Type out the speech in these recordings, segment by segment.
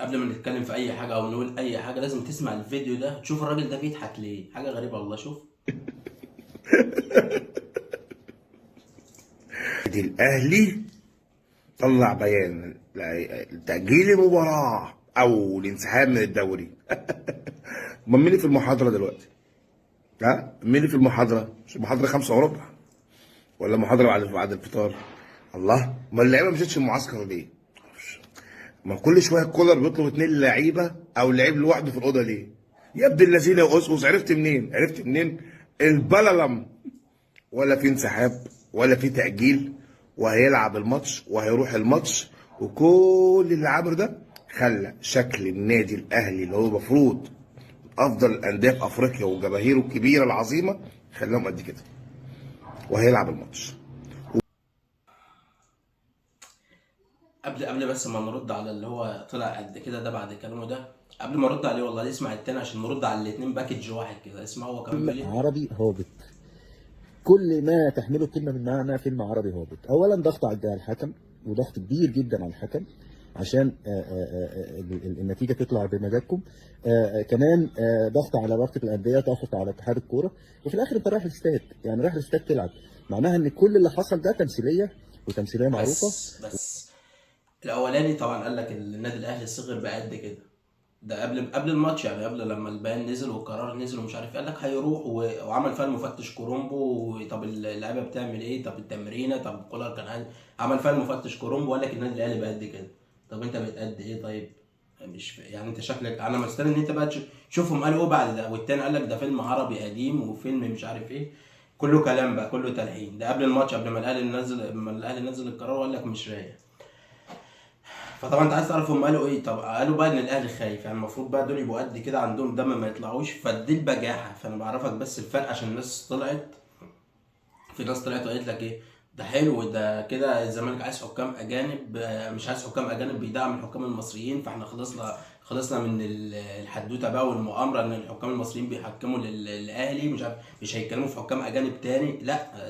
قبل ما نتكلم في اي حاجه او نقول اي حاجه لازم تسمع الفيديو ده تشوف الراجل ده بيضحك ليه. حاجه غريبه والله. شوف. الاهلي طلع بيان تأجيل المباراة او الانسحاب من الدوري. امال مين اللي في المحاضرة دلوقتي؟ ها؟ مين اللي في المحاضرة؟ مش المحاضرة 5:15 ولا محاضرة بعد الفطار؟ الله، ما اللعيبة ما مشيتش المعسكر ليه؟ ما كل شوية الكولر بيطلب 2 لعيبة او لعيب لوحده في الأوضة ليه؟ يا ابن الذين يا أسقس، عرفت منين؟ البللم. ولا في انسحاب ولا في تأجيل، وهيلعب الماتش وهيروح الماتش. وكل اللي عمله ده خلى شكل النادي الاهلي اللي هو المفروض افضل الانديه في افريقيا وجماهيره الكبيره العظيمه خلاهم قد كده، وهيلعب الماتش. قبل بس ما نرد على اللي هو طلع قد كده ده بعد كلامه ده، قبل ما ارد عليه والله اسمع التاني عشان نرد على الاتنين باكج واحد كده. اسمع هو كمان بيقول ايه. عربي هابط. كل ما تحمله الكلمه من معنى فيلم عربي هابط. اولا ضغط على الحكم، وضغط كبير جدا على الحكم عشان النتيجه تطلع بمزاجكم. كمان ضغط على رابطه الانديه، ضغط على اتحاد الكوره. وفي الاخر انت رايح الاستاد، يعني رايح الاستاد تلعب، معناها ان كل اللي حصل ده تمثيليه، وتمثيليه معروفه. بس الاولاني طبعا قال لك النادي الاهلي صغر بقد كده. ده قبل الماتش، يعني قبل لما البيان نزل والقرار نزل ومش عارف ايه، قال لك هيروح وعمل فيها المفتش كورومبو. طب اللعيبه بتعمل ايه؟ طب التمرينه؟ طب كولر كان عمل فيها المفتش كورومبو وقال لك النادي الاهلي بقد كده. طب انت بتقد ايه طيب؟ مش يعني انت شكلك، انا مستني ان انت بقى تشوفهم قالوا ايه بعد ده. والتاني قال لك ده فيلم عربي قديم وفيلم مش عارف ايه. كله كلام بقى، كله تلحين. ده قبل الماتش، قبل ما الاهلي نزل القرار وقال لك مش رايح. فطبعا انت عايز تعرف هم قالوا ايه. طب قالوا بقى ان الاهلي خايف، يعني المفروض بقى دول يبقوا قد كده عندهم دم ما يطلعوش. فدي البجاحه. فانا بعرفك بس الفرق عشان الناس طلعت. في ناس طلعت وقالت لك ايه ده حلو، ده كده الزمالك عايز حكام اجانب، مش عايز حكام اجانب بيدعم الحكام المصريين. فاحنا خلصنا من الحدوته بقى والمؤامره ان الحكام المصريين بيحكموا للاهلي، مش عارف مش هيتكلموا في حكام اجانب تاني. لا،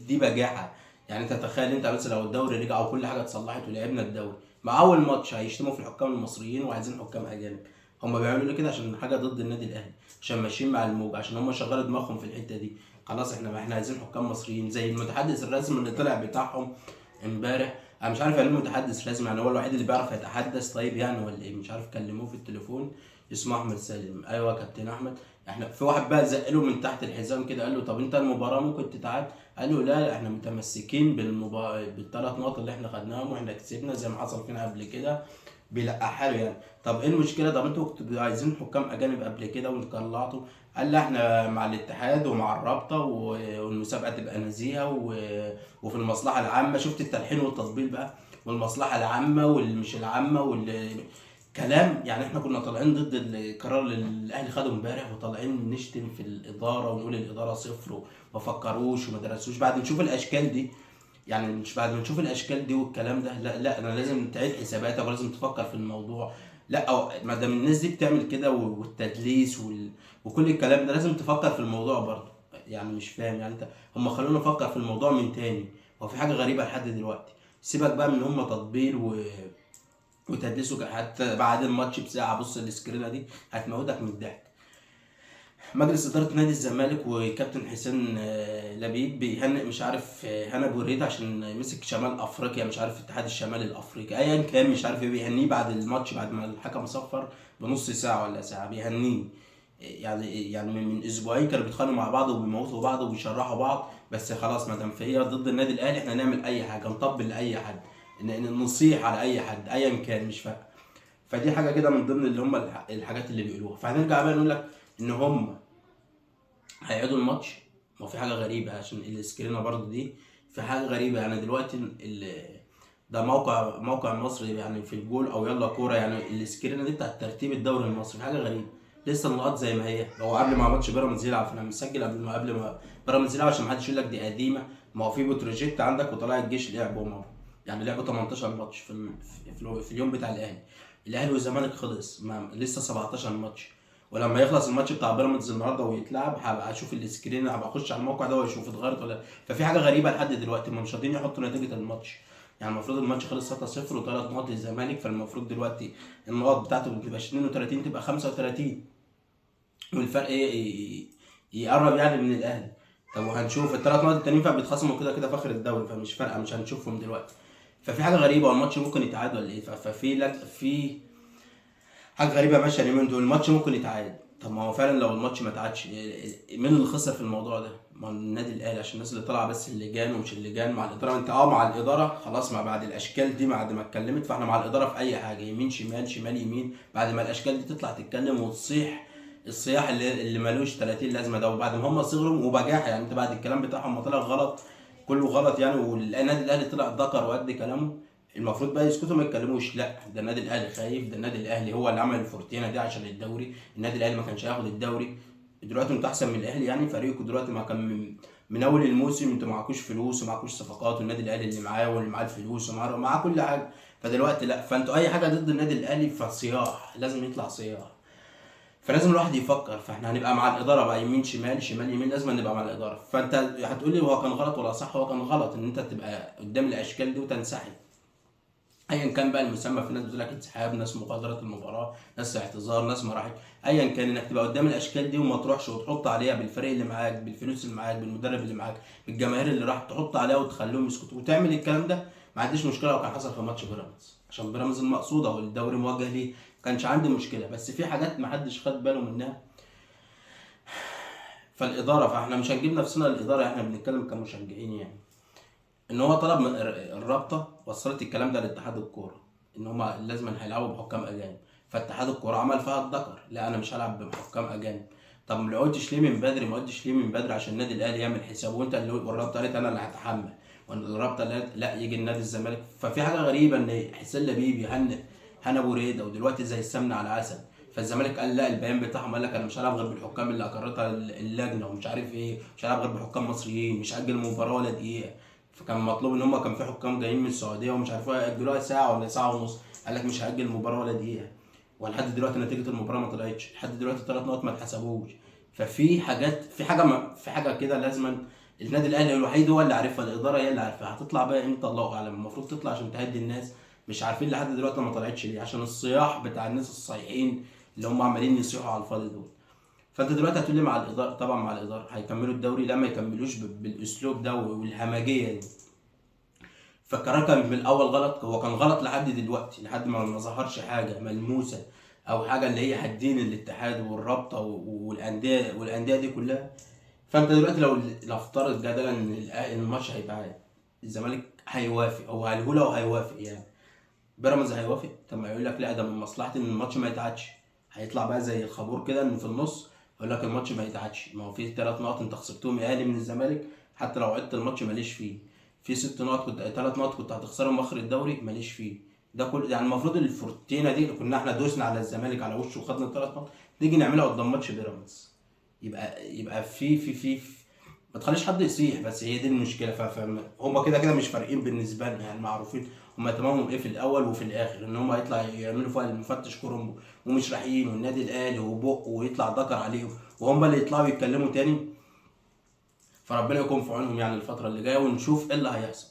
دي بجاحه. يعني انت تخيل انت بس لو الدوري رجع وكل حاجه اتصلحت ولعبنا الدوري، مع اول ماتش هيشتموا في الحكام المصريين وعايزين حكام اجانب. هم بيعملوا كده عشان حاجه ضد النادي الاهلي، عشان ماشيين مع الموج، عشان هم شغالوا دماغهم في الحته دي. خلاص احنا عايزين حكام مصريين زي المتحدث الرسمي اللي طلع بتاعهم امبارح. انا مش عارف يعني ايه متحدث رسمي، يعني هو الوحيد اللي بيعرف يتحدث طيب يعني ولا ايه؟ مش عارف. كلموه في التليفون اسمه احمد سالم. ايوه كابتن احمد. احنا في واحد بقى زقله من تحت الحزام كده، قال له طب انت المباراه ممكن تتعاد؟ قال له لا، احنا متمسكين بالثلاث نقط اللي احنا خدناهم واحنا كسبنا زي ما حصل فينا قبل كده. بيلقحها له يعني. طب ايه المشكله؟ طب انتوا كنتوا عايزين حكام اجانب قبل كده وطلعتوا. قال لا احنا مع الاتحاد ومع الرابطه والمسابقه تبقى نزيهه وفي المصلحه العامه. شفت التلحين والتطبيل بقى؟ والمصلحه العامه والمش العامه كلام. يعني احنا كنا طالعين ضد القرار اللي الاهلي خده امبارح، وطالعين نشتم في الاداره ونقول الاداره صفر وما فكروش وما درسوش. بعد نشوف الاشكال دي، يعني مش بعد ما نشوف الاشكال دي والكلام ده، لا لا، انا لازم تعيد حساباتك ولازم تفكر في الموضوع. لا، ما دام الناس دي بتعمل كده والتدليس وكل الكلام ده، لازم تفكر في الموضوع برضه. يعني مش فاهم يعني انت. هم خلونا نفكر في الموضوع من تاني. هو في حاجه غريبه لحد دلوقتي. سيبك بقى من هم تطبيل وتدليسه. حتى بعد الماتش بساعه بص السكرينه دي هتموتك من الضحك. مجلس إدارة نادي الزمالك وكابتن حسين لبيب بيهنئ مش عارف هنا بوريد عشان مسك شمال أفريقيا، مش عارف الاتحاد الشمالي الأفريقي أيا كان، مش عارف إيه. بيهنيه بعد الماتش بعد ما الحكم صفر بنص ساعة ولا ساعة بيهنيه. يعني من أسبوعين كانوا بيتخانقوا مع بعض وبيموتوا بعض وبيشرحوا بعض. بس خلاص ما دام هي ضد النادي الأهلي احنا نعمل أي حاجة، نطبل لأي حد، نصيح على أي حد أيا كان، مش فارقة. فدي حاجة كده من ضمن اللي هم الحاجات اللي بيقولوها. فهنرجع بقى نقول لك ان هم هيعيدوا الماتش. ما في حاجه غريبه عشان السكرينه برضو دي. في حاجه غريبه يعني دلوقتي ده موقع مصري يعني في الجول او يلا كوره. يعني السكرينه دي بتاعت ترتيب الدوري المصري. حاجه غريبه. لسه النقاط زي ما هي. هو قبل ما ماتش بيراميدز يلعب، فانا مسجل قبل ما بيراميدز يلعب عشان ما حدش يقول لك دي قديمه. ما هو في بتروجيت عندك وطلع الجيش لعبوا هم. يعني لعبوا 18 ماتش في اليوم بتاع الاهلي والزمالك خلص ما لسه 17 ماتش. ولما يخلص الماتش بتاع بيراميدز النهارده ويتلعب هبقى اشوف السكرين، هبقى اخش على الموقع ده واشوف اتغيرت ولا لا. ففي حاجه غريبه لحد دلوقتي هم مش راضيين يحطوا نتيجه الماتش. يعني المفروض الماتش خلص 6-0 وثلاث نقط للزمالك، فالمفروض دلوقتي النقط بتاعته ما تبقاش 32 تبقى 35، والفرق يقرب يعني من الاهلي. طب وهنشوف الثلاث نقط التانيين فبيتخصموا كده كده في اخر الدوري، فمش فارقه، مش هنشوفهم دلوقتي. ففي حاجه غريبه، والماتش ممكن يتعاد ولا ايه؟ ففي في حاجه غريبه ماشيه اليومين دول، الماتش ممكن يتعاد. طب ما هو فعلا لو الماتش ما اتعادش، مين اللي خسر في الموضوع ده؟ ما هو النادي الاهلي، عشان الناس اللي طالعه بس اللجان ومش اللجان مع الاداره. انت مع الاداره خلاص، ما بعد الاشكال دي بعد ما اتكلمت، فاحنا مع الاداره في اي حاجه، يمين شمال شمال يمين، بعد ما الاشكال دي تطلع تتكلم وتصيح الصياح اللي ملوش 30 لازمه ده، وبعد ما هم صغروا وبجاحه. يعني انت بعد الكلام بتاعهم ما طلع غلط، كله غلط يعني، والنادي الاهلي طلع ذكر وقد كلامه، المفروض بقى يسكتوا ما يتكلموش. لا، ده النادي الاهلي خايف، ده النادي الاهلي هو اللي عمل الفورتينا دي عشان الدوري، النادي الاهلي ما كانش هياخد الدوري. دلوقتي انتوا احسن من الاهلي، يعني فريقكم دلوقتي ما كان من اول الموسم انتوا معكوش فلوس ومعكوش صفقات، والنادي الاهلي اللي معاه واللي معاه الفلوس ومعاه كل حاجه. فدلوقتي لا، فانتوا اي حاجه ضد النادي الاهلي فصياح، لازم يطلع صياح. فلازم الواحد يفكر، فاحنا هنبقى مع الاداره بقى، يمين شمال شمال يمين، لازم نبقى مع الاداره. فانت هتقول لي هو كان غلط ولا صح؟ هو كان غلط ان انت تبقى قدام الاشكال دي وتنسحب، ايا كان بقى المسمى. في ناس بتقول لك انسحاب، ناس مغادره المباراه، ناس اعتذار، ناس ما راحت، ايا كان، انك تبقى قدام الاشكال دي وما تروحش وتحط عليها بالفريق اللي معاك، بالفلوس اللي معاك، بالمدرب اللي معاك، بالجماهير اللي راح تحط عليها وتخليهم يسكتوا وتعمل الكلام ده، ما عنديش مشكله لو كان حصل في ماتش بيراميدز، عشان بيراميدز المقصوده والدوري موجه ليه، ما كانش عندي مشكله. بس في حاجات ما حدش خد باله منها، فالاداره، فاحنا مش هنجيب نفسنا للاداره، احنا بنتكلم كمشجعين يعني. ان هو طلب من الرابطه، وصلت الكلام ده لاتحاد الكوره، ان هم لازم هيلعبوا بحكام اجانب، فاتحاد الكوره عمل فيها الذكر، لا انا مش هلعب بحكام اجانب. طب ما قلتش ليه من بدري؟ ما قلتش ليه من بدري عشان النادي الاهلي يعمل حساب، وانت اللي والرابطه قالت انا اللي هتحمل، والرابطه قالت لا يجي النادي الزمالك. ففي حاجه غريبه ان حسين لبيبي هنا ابو ريده ودلوقتي زي السمنه على عسل، فالزمالك قال لا، البيان بتاعهم قال لك انا مش هلعب غير بالحكام اللي اقرتها اللجنه ومش عارف ايه، مش هلعب غير بحكام مصريين، مش هاجل المباراه ولا دقيقه. فكان مطلوب ان هم كان في حكام جايين من السعوديه ومش عارف ايه ياجلوها ساعه ولا ساعه ونص، قال لك مش هاجل المباراه ولا دقيقه. ولحد دلوقتي نتيجه المباراه ما طلعتش، لحد دلوقتي الثلاث نقط ما اتحسبوش. ففي حاجات، في حاجه كده لازما النادي الاهلي الوحيد هو اللي عارفها، الاداره هي اللي عارفها. هتطلع بقى امتى الله اعلم، المفروض تطلع عشان تهدي الناس، مش عارفين لحد دلوقتي ما طلعتش ليه، عشان الصياح بتاع الناس الصايحين اللي هم عمالين يصيحوا على الفاضي دول. فانت دلوقتي هتقول لي مع الاداره، طبعا مع الاداره هيكملوا الدوري، لا ما يكملوش بالاسلوب ده والهمجيه دي. فالقرار كان من الاول غلط، هو كان غلط لحد دلوقتي، لحد ما ظهرش حاجه ملموسه او حاجه اللي هي هتدين الاتحاد والرابطه والانديه دي كلها. فانت دلوقتي لو افترض جدلا ان الماتش هيتعاد، الزمالك هيوافق، هو هيقولها وهيوافق يعني، بيراميدز هيوافق؟ طب ما يقول لك لا، ده من مصلحتي ان الماتش ما يتعادش. هيطلع بقى زي الخابور كده ان في النص يقول لك الماتش ما يتعادش، ما هو في 3 نقط انت خسرتهم يا اهلي من الزمالك، حتى لو عدت الماتش ماليش فيه. في 6 نقط كنت 3 نقط كنت هتخسرهم اخر الدوري، ماليش فيه. ده كل يعني المفروض الفورتينا دي كنا احنا دوسنا على الزمالك على وشه وخدنا ال3 نقط، نيجي نعملها قدام ماتش بيراميدز، يبقى في ما تخليش حد يصيح. بس هي دي المشكله، فهم كده كده مش فارقين بالنسبه لنا، يعني معروفين هم تمامهم ايه في الاول وفي الاخر، ان هم يطلع يعملوا فيها المفتش كرومبو ومش رايحين، والنادي الاهلي وبق ويطلع ذكر عليهم، وهم اللي يطلعوا يتكلموا تاني. فربنا يكون في عونهم يعني الفتره اللي جايه، ونشوف ايه اللي هيحصل.